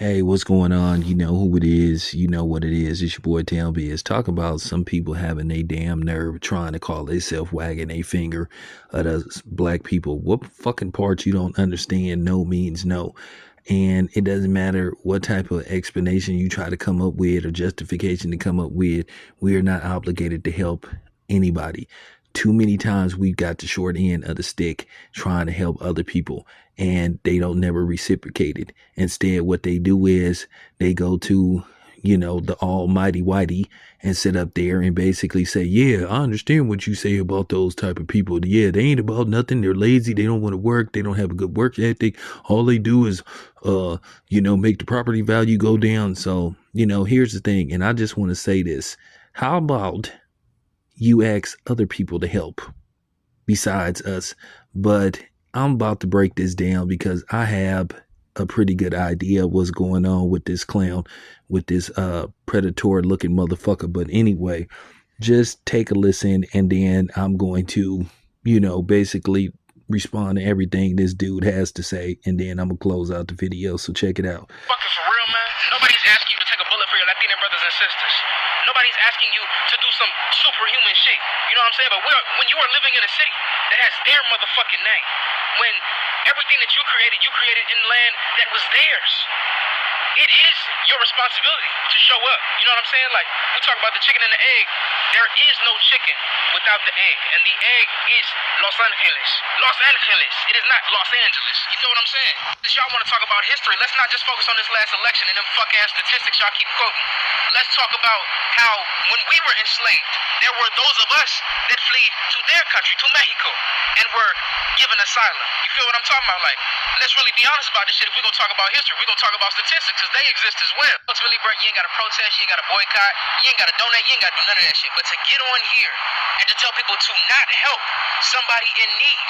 Hey, what's going on? You know who it is. You know what it is. It's your boy Tamby. Is talking about some people having a damn nerve trying to call themselves wagging a finger at us black people. What fucking part you don't understand? No means no. And it doesn't matter what type of explanation you try to come up with or justification to come up with. We are not obligated to help anybody. Too many times we've got the short end of the stick trying to help other people and they don't never reciprocate it. Instead, what they do is they go to, the almighty whitey and sit up there and basically say, yeah, I understand what you say about those type of people. Yeah, they ain't about nothing. They're lazy. They don't want to work. They don't have a good work ethic. All they do is, make the property value go down. So, here's the thing. And I just want to say this. How about you ask other people to help besides us? But I'm about to break this down because I have a pretty good idea of what's going on with this clown, with this predator looking motherfucker. But anyway, just take a listen and then I'm going to, basically respond to everything this dude has to say, and then I'm gonna close out the video. So check it out. Fucking for real, man. Nobody's asking you to take a bullet for your Latino brothers and sisters. Nobody's asking you to do some superhuman shit. You know what I'm saying? But when you are living in a city that has their motherfucking name, when everything that you created in land that was theirs, it is your responsibility to show up. You know what I'm saying? Like, we talk about the chicken and the egg. There is no chicken without the egg. And the egg is Los Angeles. Los Angeles. It is not Los Angeles. You feel what I'm saying? If y'all want to talk about history, let's not just focus on this last election and them fuck-ass statistics y'all keep quoting. Let's talk about how when we were enslaved, there were those of us that fled to their country, to Mexico, and were given asylum. You feel what I'm talking about? Like, let's really be honest about this shit. If we're going to talk about history, we're going to talk about statistics, because they exist as well. Ultimately, bro, you ain't got to protest, you ain't got to boycott, you ain't got to donate, you ain't got to do none of that shit. But to get on here and to tell people to not help somebody in need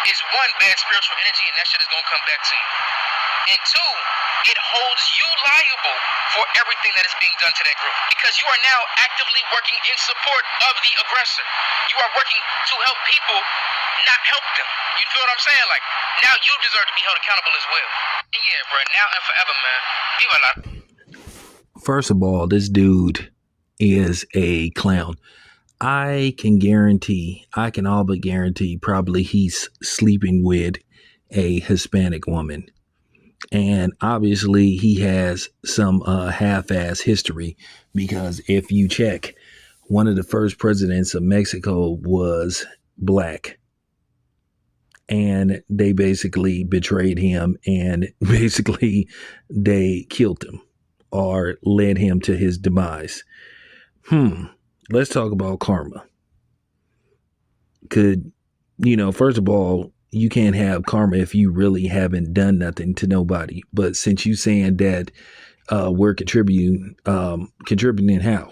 is one, bad spiritual energy, and that shit is going to come back to you. And two, it holds you liable for everything that is being done to that group, because you are now actively working in support of the aggressor. You are working to help people, not help them. You feel what I'm saying? Like, now you deserve to be held accountable as well. And yeah, bro, now and forever, man. Viva la. First of all, this dude is a clown. I can all but guarantee probably he's sleeping with a Hispanic woman. And obviously he has some half-ass history, because if you check, one of the first presidents of Mexico was black. And they basically betrayed him, and basically they killed him or led him to his demise. Let's talk about karma. First of all, you can't have karma if you really haven't done nothing to nobody. But since you saying that we're contributing how?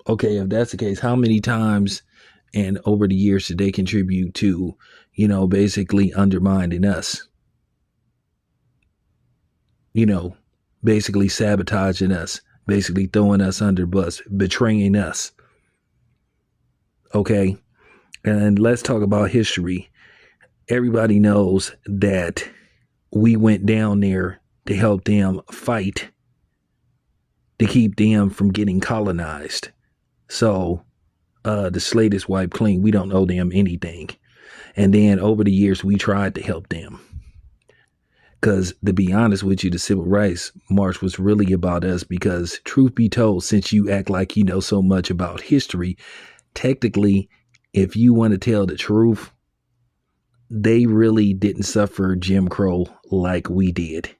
Okay, if that's the case, how many times and over the years did they contribute to, basically undermining us? Basically sabotaging us, basically throwing us under bus, betraying us. Okay, and let's talk about history. Everybody knows that we went down there to help them fight to keep them from getting colonized. So the slate is wiped clean. We don't owe them anything. And then over the years, we tried to help them. Because to be honest with you, the Civil Rights March was really about us, because truth be told, since you act like you know so much about history, technically, if you want to tell the truth, they really didn't suffer Jim Crow like we did.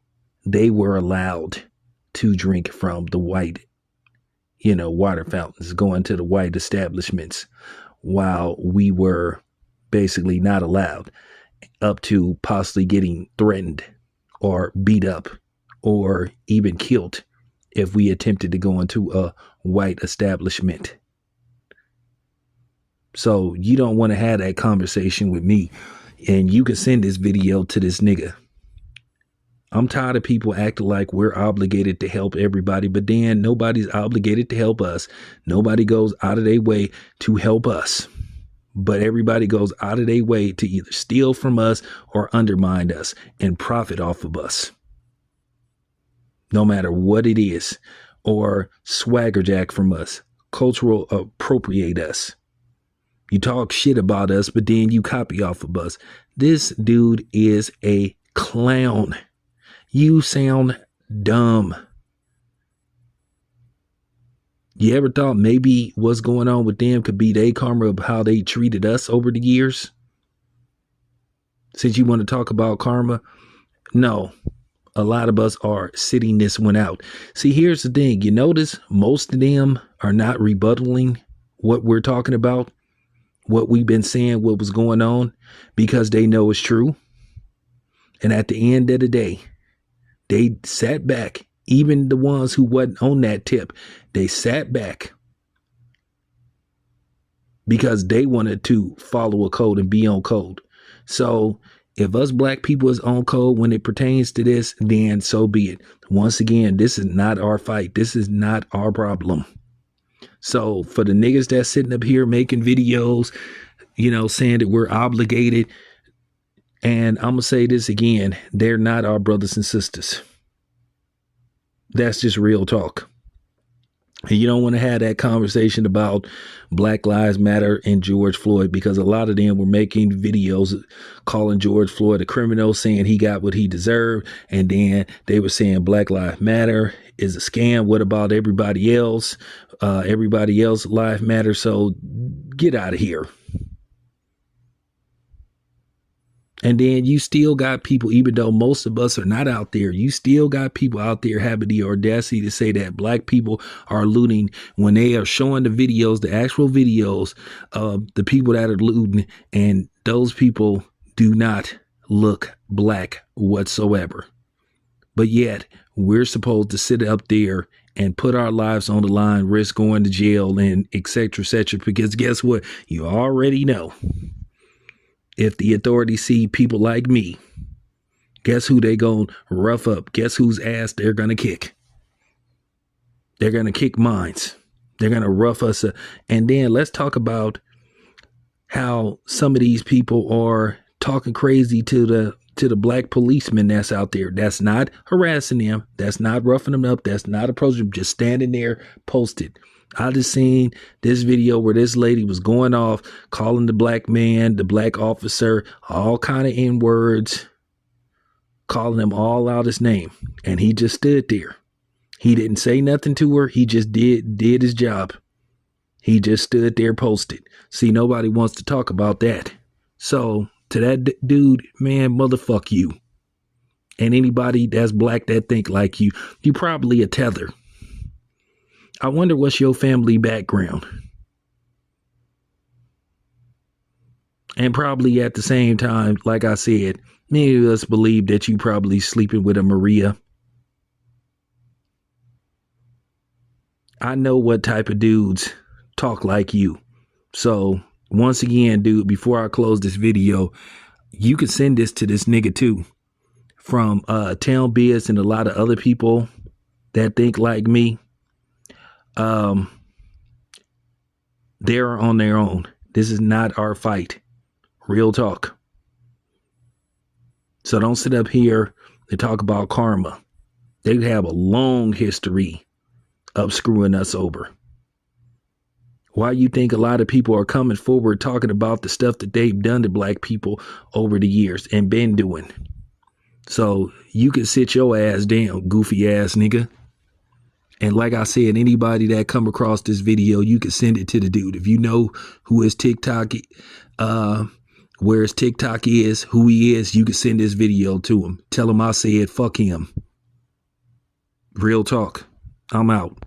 They were allowed to drink from the white, water fountains, going to the white establishments, while we were basically not allowed, up to possibly getting threatened or beat up or even killed if we attempted to go into a white establishment. So you don't want to have that conversation with me. And you can send this video to this nigga. I'm tired of people acting like we're obligated to help everybody, but then nobody's obligated to help us. Nobody goes out of their way to help us, but everybody goes out of their way to either steal from us or undermine us and profit off of us. no matter what it is, or swagger jack from us, cultural appropriate us. You talk shit about us, but then you copy off of us. This dude is a clown. You sound dumb. You ever thought maybe what's going on with them could be their karma of how they treated us over the years? Since you want to talk about karma, no. A lot of us are sitting this one out. See, here's the thing. You notice most of them are not rebuttaling what we're talking about, what we've been saying, what was going on, because they know it's true. And at the end of the day, they sat back. Even the ones who wasn't on that tip, they sat back because they wanted to follow a code and be on code. So if us black people is on code when it pertains to this, then so be it. Once again, this is not our fight. This is not our problem. So for the niggas that's sitting up here making videos, saying that we're obligated, and I'm going to say this again, they're not our brothers and sisters. That's just real talk. And you don't want to have that conversation about Black Lives Matter and George Floyd, because a lot of them were making videos calling George Floyd a criminal, saying he got what he deserved. And then they were saying Black Lives Matter is a scam. What about everybody else? Everybody else life matters. So get out of here. And then you still got people, even though most of us are not out there, you still got people out there having the audacity to say that black people are looting when they are showing the videos, the actual videos of the people that are looting. And those people do not look black whatsoever. But yet we're supposed to sit up there and put our lives on the line, risk going to jail and et cetera, because guess what? You already know. If the authorities see people like me, guess who they gonna rough up? Guess whose ass they're gonna kick? They're gonna kick mines. They're gonna rough us up. And then let's talk about how some of these people are talking crazy to the black policemen that's out there. That's not harassing them. That's not roughing them up. That's not approaching them. Just standing there posted. I just seen this video where this lady was going off, calling the black man, the black officer, all kind of N-words, calling him all out his name. And he just stood there. He didn't say nothing to her. He just did his job. He just stood there posted. See, nobody wants to talk about that. So to that dude, man, motherfuck you. And anybody that's black that think like you probably a tether. I wonder what's your family background. And probably at the same time, like I said, many of us believe that you probably sleeping with a Maria. I know what type of dudes talk like you. So once again, dude, before I close this video, you can send this to this nigga too. From Town Biz and a lot of other people that think like me. They're on their own. This is not our fight. Real talk. So don't sit up here and talk about karma. They have a long history of screwing us over. Why you think a lot of people are coming forward talking about the stuff that they've done to black people over the years and been doing? So you can sit your ass down, goofy ass nigga. And like I said, anybody that come across this video, you can send it to the dude. If you know who his TikTok, where his TikTok is, who he is, you can send this video to him. Tell him I said, fuck him. Real talk. I'm out.